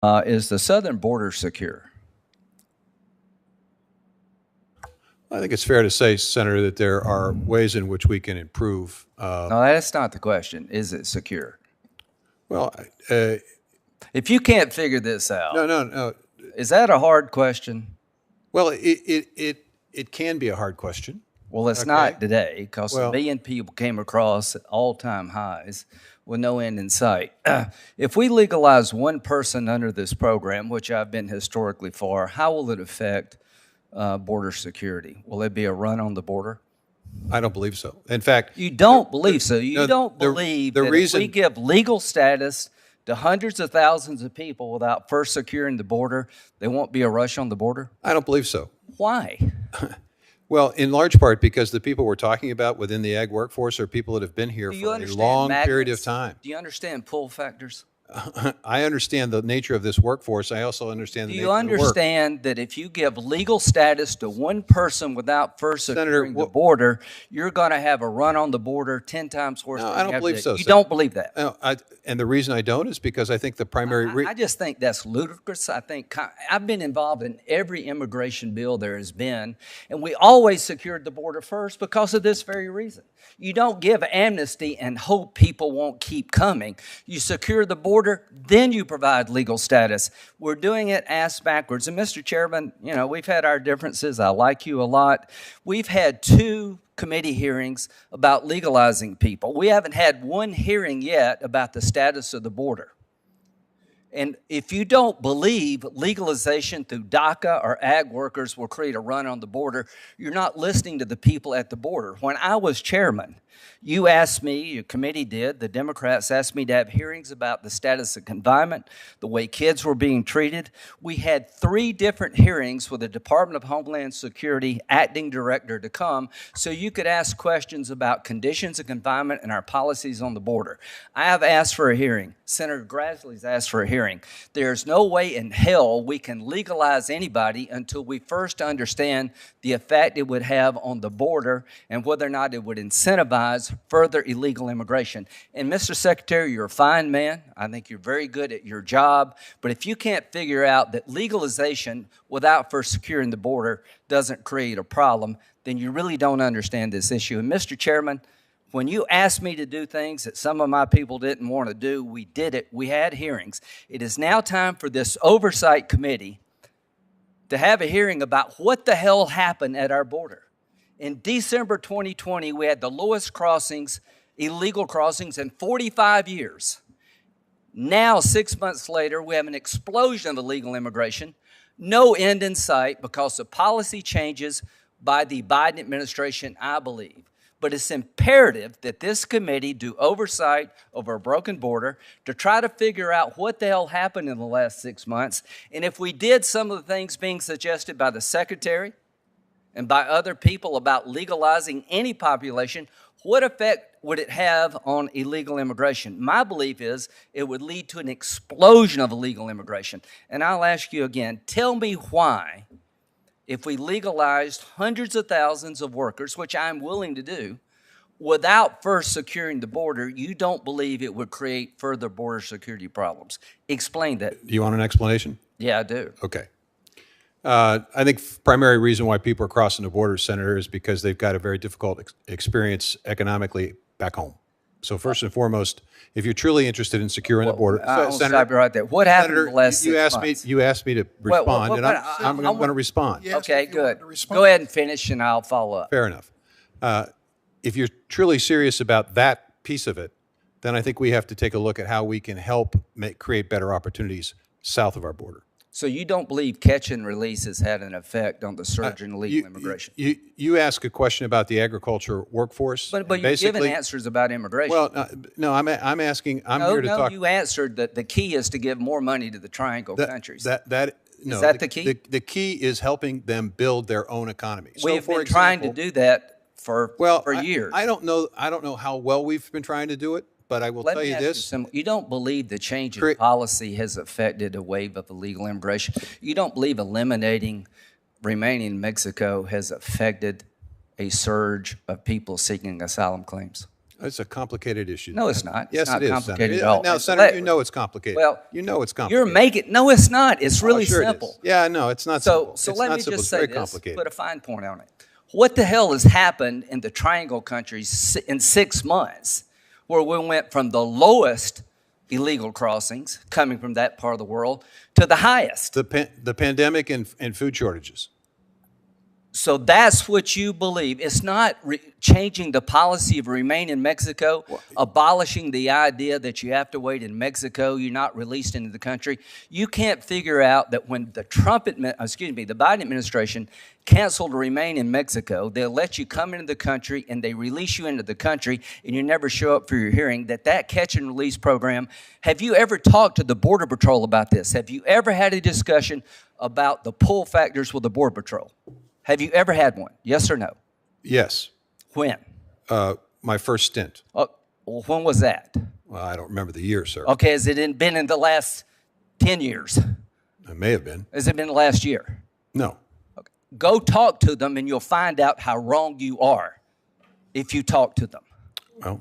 Is the southern border secure? I think it's fair to say, Senator, that there are ways in which we can improve. No, that's not the question. Is it secure? Well, If you can't figure this out, no. is that a hard question? Well, it can be a hard question. Well, it's not today because a million people came across at all-time highs with no end in sight. If we legalize one person under this program, which I've been historically for, how will it affect border security? Will there be a run on the border? I don't believe so. In fact, you don't believe so. You don't believe that if we give legal status to hundreds of thousands of people without first securing the border, there won't be a rush on the border? I don't believe so. Why? Well, in large part because the people we're talking about within the ag workforce are people that have been here for a long period of time. Do you understand pull factors? I understand the nature of this workforce. I also understand the nature of the work. Do you understand that if you give legal status to one person without first securing the border, you're going to have a run on the border 10 times worse? No, I don't believe so. You don't believe that? No, and the reason I don't is because I think the primary I just think that's ludicrous. I think I've been involved in every immigration bill there has been, and we always secured the border first because of this very reason. You don't give amnesty and hope people won't keep coming. You secure the border, then you provide legal status. We're doing it ass backwards. And Mr. Chairman, you know, we've had our differences. I like you a lot. We've had 2 committee hearings about legalizing people. We haven't had one hearing yet about the status of the border. And if you don't believe legalization through DACA or ag workers will create a run on the border, you're not listening to the people at the border. When I was chairman, you asked me, your committee did, the Democrats asked me to have hearings about the status of confinement, the way kids were being treated. We had 3 different hearings with the Department of Homeland Security acting director to come so you could ask questions about conditions of confinement and our policies on the border. I have asked for a hearing. Senator Grassley's asked for a hearing. There's no way in hell we can legalize anybody until we first understand the effect it would have on the border and whether or not it would incentivize further illegal immigration. And Mr. Secretary, you're a fine man. I think you're very good at your job. But if you can't figure out that legalization without first securing the border doesn't create a problem, then you really don't understand this issue. And Mr. Chairman, when you asked me to do things that some of my people didn't want to do, we did it. We had hearings. It is now time for this oversight committee to have a hearing about what the hell happened at our border. In December 2020, we had the lowest crossings, illegal crossings, in 45 years. Now, 6 months later, we have an explosion of illegal immigration, no end in sight because of policy changes by the Biden administration, I believe. But it's imperative that this committee do oversight over a broken border to try to figure out what the hell happened in the last 6 months. And if we did some of the things being suggested by the Secretary and by other people about legalizing any population, what effect would it have on illegal immigration? My belief is it would lead to an explosion of illegal immigration. And I'll ask you again, tell me why, if we legalized hundreds of thousands of workers, which I'm willing to do, without first securing the border, you don't believe it would create further border security problems. Explain that. Do you want an explanation? Yeah, I do. Okay. I think primary reason why people are crossing the border, Senator, is because they've got a very difficult experience economically back home. So first and foremost, if you're truly interested in securing the border, I'll stop you right there. What happened in the last 6 months? You asked me to respond, and I'm going to respond. Okay, good. Go ahead and finish, and I'll follow up. Fair enough. If you're truly serious about that piece of it, then I think we have to take a look at how we can help create better opportunities south of our border. So you don't believe catch and release has had an effect on the surge in illegal immigration? You ask a question about the agriculture workforce. But you've given answers about immigration. Well, no, I'm asking. I'm here to talk. No, you answered that the key is to give more money to the Triangle countries. No, is that the key? The key is helping them build their own economy. We've been trying to do that for years. I don't know how well we've been trying to do it. But I will tell you this. You don't believe the change in policy has affected a wave of illegal immigration? You don't believe eliminating remaining in Mexico has affected a surge of people seeking asylum claims? It's a complicated issue. No, it's not. Yes, it's not it is, complicated Senator. at all. Now, Senator, you know it's complicated. Well, you know it's complicated. You're making no, it's not. It's really sure simple. It is. Yeah, no, it's not simple. So it's let not me simple. just It's say very this. complicated. Put a fine point on it. What the hell has happened in the Triangle countries in 6 months, where we went from the lowest illegal crossings coming from that part of the world to the highest? The pandemic and food shortages. So that's what you believe. It's not changing the policy of remain in Mexico, abolishing the idea that you have to wait in Mexico, you're not released into the country. You can't figure out that when the the Biden administration canceled remain in Mexico, they'll let you come into the country and they release you into the country and you never show up for your hearing, that catch and release program. Have you ever talked to the Border Patrol about this? Have you ever had a discussion about the pull factors with the Border Patrol? Have you ever had one? Yes or no? Yes. When? My first stint. Well, when was that? Well, I don't remember the year, sir. Okay, has it been in the last 10 years? It may have been. Has it been the last year? No. Okay. Go talk to them and you'll find out how wrong you are if you talk to them. Well,